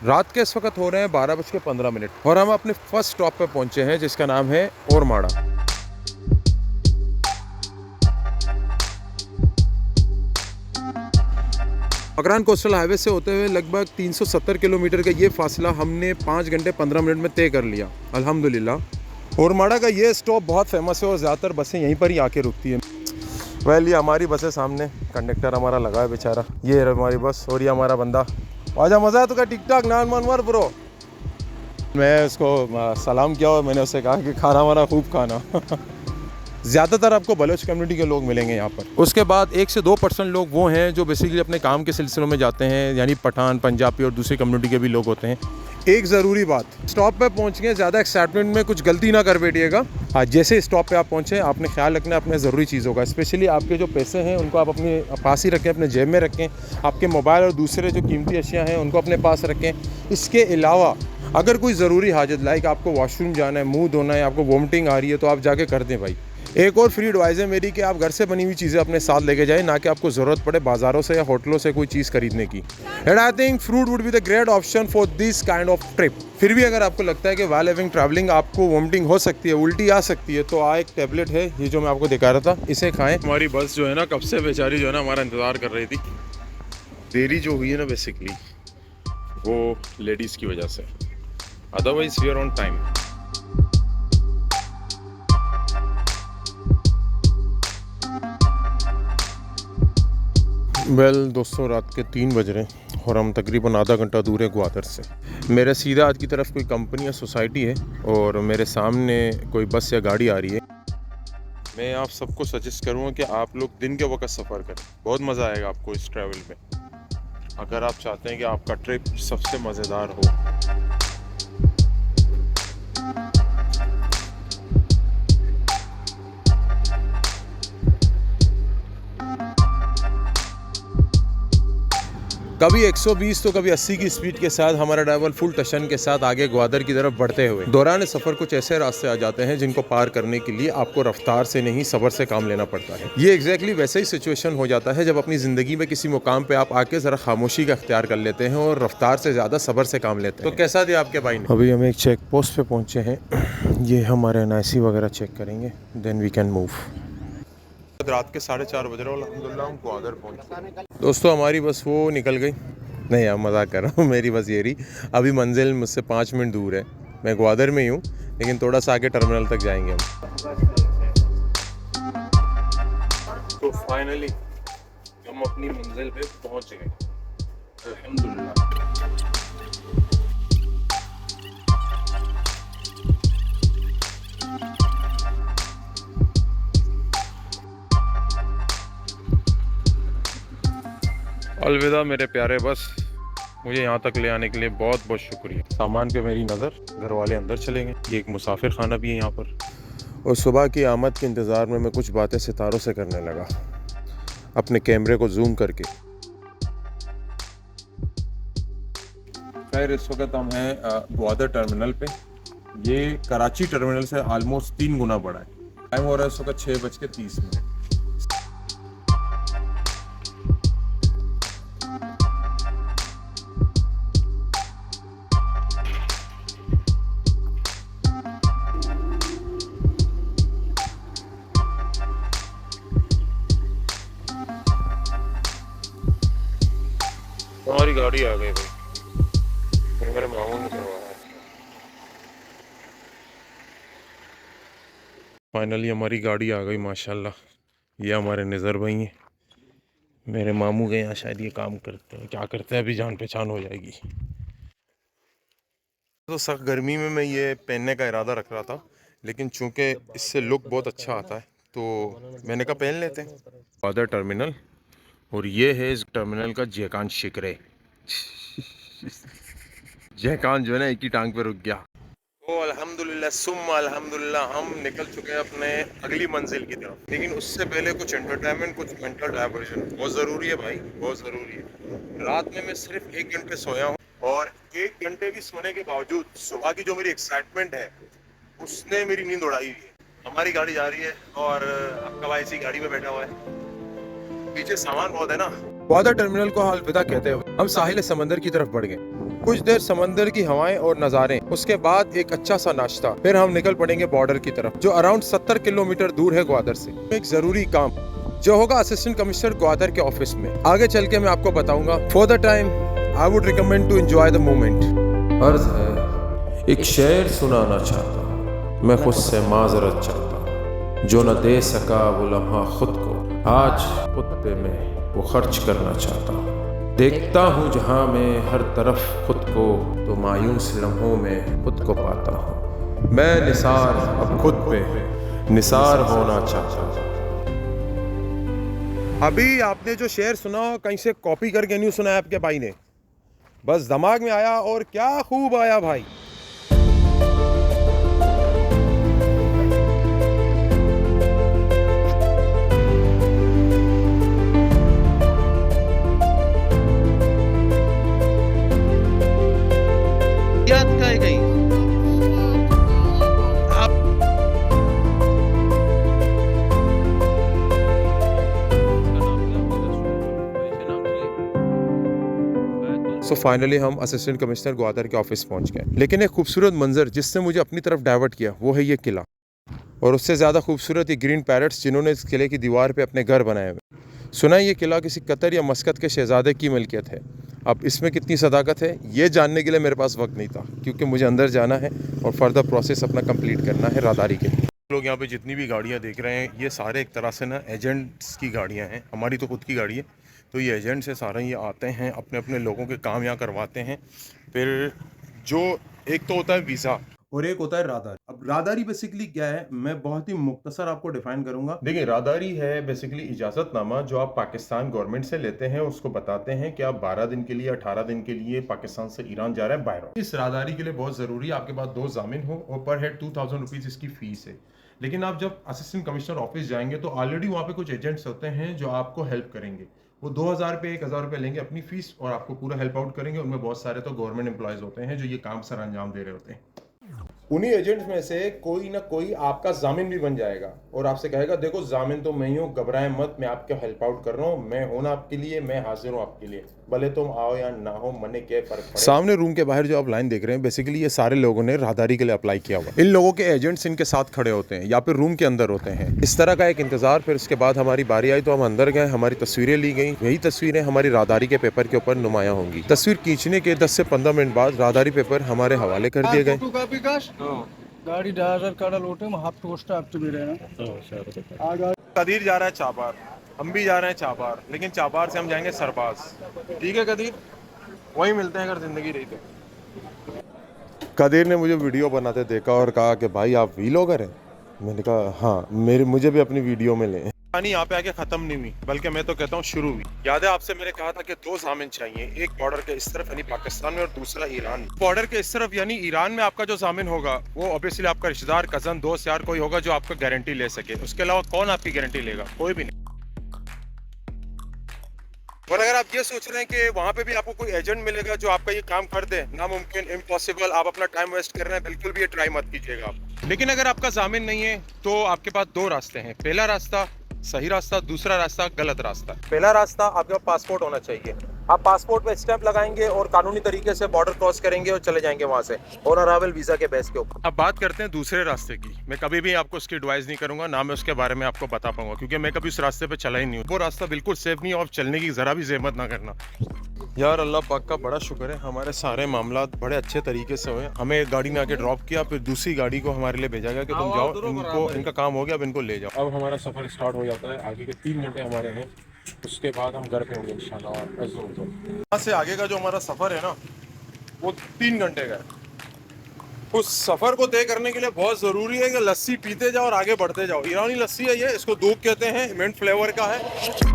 रात के इस वक्त हो रहे हैं 12:15 और हम अपने फर्स्ट स्टॉप पे पहुंचे हैं जिसका नाम है ओरमाड़ा। मकरान कोस्टल हाईवे से होते हुए लगभग 370 किलोमीटर का ये फासला हमने 5 घंटे 15 मिनट में तय कर लिया अल्हम्दुलिल्लाह। ओरमाड़ा का ये स्टॉप बहुत फेमस है और ज़्यादातर बसें यहीं पर ही आके रुकती हैं। ये हमारी बस है, सामने कंडक्टर हमारा लगा है बेचारा। ये है हमारी बस और ये हमारा बंदा। आजा, मज़ा है तो का टिक टाक नान मनवर ब्रो। मैं उसको सलाम किया और मैंने उससे कहा कि खाना वाना खूब खाना। ज़्यादातर आपको बलोच कम्युनिटी के लोग मिलेंगे यहाँ पर। उसके बाद 1 से 2% लोग वो हैं जो बेसिकली अपने काम के सिलसिलों में जाते हैं, यानी पठान, पंजाबी और दूसरी कम्युनिटी के भी लोग होते हैं। एक ज़रूरी बात, स्टॉप पे पहुँच गए, ज़्यादा एक्साइटमेंट में कुछ गलती ना कर बैठिएगा। हाँ, जैसे स्टॉप पे आप पहुँचे आपने ख्याल रखना अपने ज़रूरी चीज़ों का, स्पेशली आपके जो पैसे हैं उनको आप अपने पास ही रखें, अपने जेब में रखें। आपके मोबाइल और दूसरे जो कीमती अशिया हैं उनको अपने पास रखें। इसके अलावा अगर कोई ज़रूरी हाजत, लाइक आपको वॉशरूम जाना है, मुँह धोना है, आपको वॉमिटिंग आ रही है, तो आप जाके कर दें भाई। एक और फ्री एडवाइस है मेरी कि आप घर से बनी हुई चीज़ें अपने साथ लेके जाएं, ना कि आपको ज़रूरत पड़े बाज़ारों से या होटलों से कोई चीज़ खरीदने की। And I think fruit would be the great option for this kind of trip. फिर भी अगर आपको लगता है कि व्हाइल हैविंग ट्रैवलिंग आपको वॉमिटिंग हो सकती है, उल्टी आ सकती है, तो एक टैबलेट है, ये जो मैं आपको दिखा रहा था, इसे खाएँ। हमारी बस जो है ना, कब से बेचारी जो है ना हमारा इंतज़ार कर रही थी। देरी जो हुई है ना बेसिकली वो लेडीज़ की वजह से, otherwise we are on time. दोस्तों, रात के 3 बज रहे हैं और हम तकरीबन आधा घंटा दूर है ग्वादर से। मेरे सीधा आज की तरफ कोई कंपनी या सोसाइटी है और मेरे सामने कोई बस या गाड़ी आ रही है। मैं आप सबको सजेस्ट करूँगा कि आप लोग दिन के वक्त सफ़र करें, बहुत मज़ा आएगा आपको इस ट्रैवल में, अगर आप चाहते हैं कि आपका ट्रिप सबसे मज़ेदार हो। कभी 120 तो कभी 80 की स्पीड के साथ हमारा ड्राइवर फुल टशन के साथ आगे ग्वादर की तरफ बढ़ते हुए। दौरान सफ़र कुछ ऐसे रास्ते आ जाते हैं जिनको पार करने के लिए आपको रफ्तार से नहीं सब्र से काम लेना पड़ता है। ये एग्जैक्टली वैसे ही सिचुएशन हो जाता है जब अपनी ज़िंदगी में किसी मुकाम पे आप आके ज़रा खामोशी का इख्तियार कर लेते हैं और रफ्तार से ज़्यादा सब्र से काम लेते हैं। तो कैसा दिया आपके भाई ने? अभी हम एक चेक पोस्ट पे पहुँचे हैं, ये हमारे एनआईसी वगैरह चेक करेंगे, देन वी कैन मूव। रात के 4:30 बज रहे हो, अल्हम्दुलिल्लाह हम ग्वादर पहुँचे। दोस्तों, हमारी बस वो निकल गई। नहीं यार, मजाक कर रहा हूँ, मेरी बस ये रही। अभी मंजिल मुझसे 5 मिनट दूर है, मैं ग्वादर में ही हूँ, लेकिन थोड़ा सा आगे टर्मिनल तक जाएंगे हम। तो फाइनली हम अपनी मंजिल पे पहुँच गए, अल्हम्दुलिल्लाह। अलविदा मेरे प्यारे बस, मुझे यहाँ तक ले आने के लिए बहुत बहुत शुक्रिया। सामान पे मेरी नज़र, घर वाले अंदर चले गए। ये एक मुसाफिर खाना भी है यहाँ पर। और सुबह की आमद के इंतज़ार में मैं कुछ बातें सितारों से करने लगा, अपने कैमरे को जूम करके। खैर, इस वक्त हम हैं ग्वादर टर्मिनल पे। ये कराची टर्मिनल से आलमोस्ट 3 गुना बड़ा है। टाइम हो रहा है इस वक्त 6:30। हमारी गाड़ी आ गई भाई, मेरे मामू ने करवाया। फाइनली हमारी गाड़ी आ गई माशाल्लाह। ये हमारे निज़र भाई हैं, मेरे मामू के यहाँ शायद ये काम करते हैं, क्या करते हैं अभी जान पहचान हो जाएगी। तो सख्त गर्मी में मैं ये पहनने का इरादा रख रहा था, लेकिन चूंकि इससे लुक बहुत अच्छा आता है तो मैंने कहा पहन लेते हैं। ग्वादर टर्मिनल, और ये है इस टर्मिनल का जयकान शिकरे। जयकान जो है ना एक ही टांग पे रुक गया। ओ अल्हम्दुलिल्लाह सुम्मा अल्हम्दुलिल्लाह, हम निकल चुके हैं अपने अगली मंजिल की तरफ। लेकिन उससे पहले कुछ एंटरटेनमेंट, कुछ मेंटल डाइवर्जन बहुत ज़रूरी है भाई, बहुत ज़रूरी है। रात में मैं सिर्फ 1 घंटे सोया हूँ और 1 घंटे भी सोने के बावजूद सुबह की जो मेरी एक्साइटमेंट है उसने मेरी नींद उड़ाई हुई है। हमारी गाड़ी जा रही है और आपका भाई इसी गाड़ी में बैठा हुआ है, पीछे सामान बहुत है ना। ग्वादर टर्मिनल को अलविदा कहते हुए हम साहिल समंदर की तरफ बढ़ गए। कुछ देर समंदर की हवाएं और नज़ारे, उसके बाद एक अच्छा सा नाश्ता, फिर हम निकल पड़ेंगे बॉर्डर की तरफ जो अराउंड 70 किलोमीटर दूर है ग्वादर से। एक ज़रूरी काम जो होगा असिस्टेंट कमिश्नर ग्वादर के ऑफिस में, आगे चल के मैं आपको बताऊंगा। For the time I would recommend to enjoy the moment. अर्ज है एक शेर सुनाना चाहता, मैं खुद से माजरत चाहता, जो न दे सका वो लम्हा खुद को, आज खुद पे मैं वो खर्च करना चाहता। देखता हूँ जहाँ मैं हर तरफ खुद को, तो मायूस लम्हों में खुद को पाता हूँ। मैं निसार अब खुद पे निसार होना चाहता। अभी आपने जो शेर सुना कहीं से कॉपी करके नहीं सुना है आपके भाई ने, बस दिमाग में आया और क्या खूब आया भाई। याद का है कहीं सो फाइनली हम असिस्टेंट कमिश्नर ग्वादर के ऑफिस पहुंच गए। लेकिन एक खूबसूरत मंजर जिसने मुझे अपनी तरफ डाइवर्ट किया वो है ये किला, और उससे ज़्यादा खूबसूरत ये ग्रीन पैरेट्स जिन्होंने इस किले की दीवार पे अपने घर बनाए हुए। सुना है ये किला किसी कतर या मस्कत के शहजादे की मिल्कियत है। अब इसमें कितनी सदाकत है ये जानने के लिए मेरे पास वक्त नहीं था, क्योंकि मुझे अंदर जाना है और फर्दर प्रोसेस अपना कंप्लीट करना है रादारी के लिए। लोग यहाँ पे जितनी भी गाड़ियाँ देख रहे हैं ये सारे एक तरह से ना एजेंट्स की गाड़ियाँ हैं, हमारी तो खुद की गाड़ी है। तो ये एजेंट्स है सारे, ये आते हैं अपने अपने लोगों के काम यहाँ करवाते हैं। फिर जो एक तो होता है वीज़ा और एक होता है रादारी। अब रादारी बेसिकली क्या है, मैं बहुत ही मुख्तसर आपको डिफाइन करूंगा। देखिए रादारी है बेसिकली इजाजतनामा जो आप पाकिस्तान गवर्नमेंट से लेते हैं, उसको बताते हैं कि आप 12 दिन के लिए 18 दिन के लिए पाकिस्तान से ईरान जा रहे हैं बाहर। इस रादारी के लिए बहुत जरूरी है आपके पास 2 जामिन हो और पर हेड 2000 रुपीज इसकी फीस है। लेकिन आप जब असिस्टेंट कमिश्नर ऑफिस जाएंगे तो ऑलरेडी वहाँ पे कुछ एजेंट्स होते हैं जो आपको हेल्प करेंगे। वो 2000 रुपये 1000 रुपये लेंगे अपनी फीस और आपको पूरा हेल्प आउट करेंगे। उनमें बहुत सारे तो गवर्नमेंट एम्प्लॉयज होते हैं जो ये काम सर अंजाम दे रहे होते हैं। उन्हीं एजेंट्स में से कोई ना कोई आपका जामिन भी बन जाएगा और आपसे कहेगा देखो जामिन तो मैं ही हूँ, घबराएं मत, मैं आपके हेल्प आउट कर रहा हूँ, मैं हूँ ना आपके लिए, मैं हाजिर हूँ आपके लिए, भले तुम आओ या ना हो, मने क्या फर्क पड़े। सामने रूम के बाहर जो आप लाइन देख रहे हैं बेसिकली ये सारे लोगों ने राहदारी के लिए अप्लाई किया हुआ। इन लोगों के एजेंट्स इनके साथ खड़े होते हैं या फिर रूम के अंदर होते हैं। इस तरह का एक इंतजार। फिर उसके बाद हमारी बारी आई तो हम अंदर गए, हमारी तस्वीरें ली गई। यही तस्वीरें हमारी राहदारी के पेपर के ऊपर नुमाया होंगी। तस्वीर खींचने के 10 से 15 मिनट बाद राहदारी पेपर हमारे हवाले कर दिए गए। गाड़ी ड्राइवर काड़ा लोटे में हाथ पोस्ट आपसे भी रहना। कदीर जा रहा है चाबार, हम भी जा रहे हैं चाबार, लेकिन चाबार से हम जाएंगे सरबाज। ठीक है कदीर, वहीं मिलते हैं अगर जिंदगी रही तो। कदीर ने मुझे वीडियो बनाते देखा और कहा कि भाई आप वीलॉगर हैं। मैंने कहा हाँ, मुझे भी अपनी वीडियो में लें। कहानी यहाँ पे आके खत्म नहीं हुई, बल्कि मैं तो कहता हूँ शुरू हुई। याद है आपसे मैंने कहा था कि 2 जामिन चाहिए, एक बॉर्डर के इस तरफ यानी पाकिस्तान में और दूसरा ईरान। बॉर्डर के इस तरफ यानी ईरान में आपका जो जामिन होगा वो ऑब्वियसली आपका रिश्तेदार, कजन, दोस्त, यार कोई होगा जो आपका गारंटी ले सके। उसके अलावा कौन आपकी गारंटी लेगा? कोई भी नहीं। और अगर आप ये सोच रहे हैं कि वहाँ पे भी आपको कोई एजेंट मिलेगा जो आपका ये काम कर दे, नामुमकिन, इम्पॉसिबल, आप अपना टाइम वेस्ट कर रहे हैं, बिल्कुल भी ये ट्राई मत कीजिएगा आप। लेकिन अगर आपका जामिन नहीं है तो आपके पास 2 रास्ते हैं। पहला रास्ता सही रास्ता, दूसरा रास्ता गलत रास्ता। पहला रास्ता आपके पास पासपोर्ट होना चाहिए। आप पासपोर्ट में स्टैंप लगाएंगे और कानूनी तरीके से बॉर्डर क्रॉस करेंगे और चले जाएंगे वहां से और अरावल वीजा के बेस के ऊपर। अब बात करते हैं दूसरे रास्ते की। मैं कभी भी आपको उसकी एडवाइस नहीं करूंगा, ना मैं उसके बारे में आपको बता पाऊंगा, क्योंकि मैं कभी उस रास्ते पे चला ही नहीं हूँ। वो रास्ता बिल्कुल सेफ नहीं है और चलने की जरा भी जहमत ना करना। यार अल्लाह पाक का बड़ा शुक्र है, हमारे सारे मामला बड़े अच्छे तरीके से हुए। हमें एक गाड़ी में आके ड्रॉप किया, फिर दूसरी गाड़ी को हमारे लिए भेजा गया कि तुम जाओ, इनको इनका काम हो गया, अब इनको ले जाओ। अब हमारा सफर स्टार्ट हो जाता है। आगे के 3 घंटे हमारे हैं, उसके बाद हम घर पे होंगे इंशाल्लाह। यहाँ से आगे का जो हमारा सफर है ना वो 3 घंटे का है। उस सफर को तय करने के लिए बहुत जरूरी है कि लस्सी पीते जाओ और आगे बढ़ते जाओ। ईरानी लस्सी है ये, इसको दूध कहते हैं, मिंट फ्लेवर का है।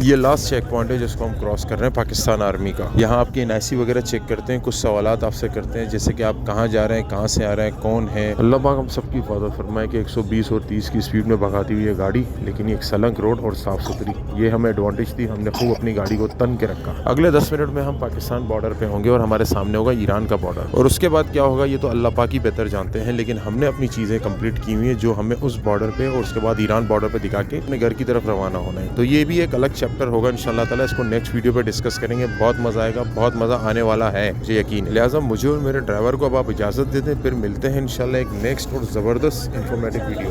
ये लास्ट चेक पॉइंट है जिसको हम क्रॉस कर रहे हैं, पाकिस्तान आर्मी का। यहाँ आपकी एनआईसी वगैरह चेक करते हैं, कुछ सवालात आपसे करते हैं, जैसे कि आप कहाँ जा रहे हैं, कहाँ से आ रहे हैं, कौन है। अल्लाह पाक हम सबकी हिफाजत फरमाए कि 120 और 30 की स्पीड में भगाती हुई है गाड़ी, लेकिन ये एक सलंक रोड और साफ़ सुथरी, ये हमें एडवांटेज थी। हमने खूब अपनी गाड़ी को तन के रखा। अगले 10 मिनट में हम पाकिस्तान बॉर्डर पे होंगे और हमारे सामने होगा ईरान का बॉर्डर, और उसके बाद क्या होगा ये तो अल्लाह पाक ही बेहतर जानते हैं, लेकिन हमने अपनी चीज़ें कंप्लीट की हुई है जो हमें उस बॉर्डर पे और उसके बाद ईरान बॉर्डर पे दिखा के अपने घर की तरफ रवाना होना है। तो ये भी एक अलग चैप्टर होगा इंशाल्लाह ताला, इसको नेक्स्ट वीडियो पे डिस्कस करेंगे। बहुत मजा आएगा, बहुत मजा आने वाला है, मुझे यकीन है। लिहाजा मुझे और मेरे ड्राइवर को अब आप इजाजत दे दें, फिर मिलते हैं इंशाल्लाह एक नेक्स्ट और ज़बरदस्त इंफॉर्मेटिव वीडियो